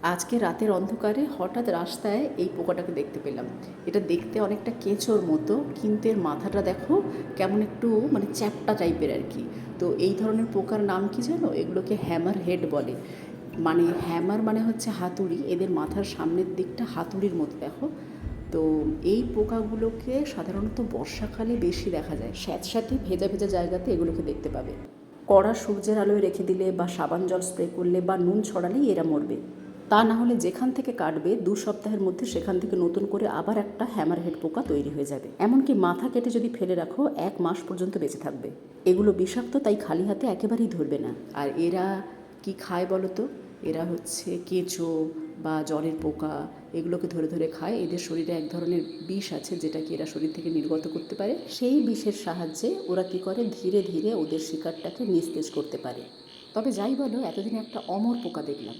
আজকে রাতের অন্ধকারে হঠাৎ রাস্তায় এই পোকাটাকে দেখতে পেলাম। এটা দেখতে অনেকটা কেঁচোর মতো, কিন্তু এর মাথাটা দেখো কেমন একটু মানে চ্যাপ্টা টাইপের আর কি। তো এই ধরনের পোকার নাম কি জানো? এগুলোকে হ্যামার হেড বলে। মানে হ্যামার মানে হচ্ছে হাতুড়ি, এদের মাথার সামনের দিকটা হাতুড়ির মতো দেখো। তো এই পোকাগুলোকে সাধারণত বর্ষাকালে বেশি দেখা যায়, স্যাঁতস্যাঁতে ভেজা ভেজা জায়গাতে এগুলোকে দেখতে পাবে। কড়া সূর্যের আলোয় রেখে দিলে বা সাবান জল স্প্রে করলে বা নুন ছড়ালেই এরা মরবে। তা না হলে যেখান থেকে কাটবে 2 সপ্তাহের মধ্যে সেখান থেকে নতুন করে আবার একটা হ্যামারহেড পোকা তৈরি হয়ে যাবে। এমনকি মাথা কেটে যদি ফেলে রাখো 1 মাস পর্যন্ত বেঁচে থাকবে। এগুলো বিষাক্ত, তাই খালি হাতে একেবারেই ধরবে না। আর এরা কি খায় বলো তো? এরা হচ্ছে কেঁচো বা জলের পোকা, এগুলোকে ধরে ধরে খায়। এদের শরীরে এক ধরনের বিষ আছে যেটাকে এরা শরীর থেকে নির্গত করতে পারে। সেই বিষের সাহায্যে ওরা কী করে, ধীরে ধীরে ওদের শিকারটাকে নিস্তেজ করতে পারে। তবে যাই বলো, এতদিনে একটা অমর পোকা দেখলাম।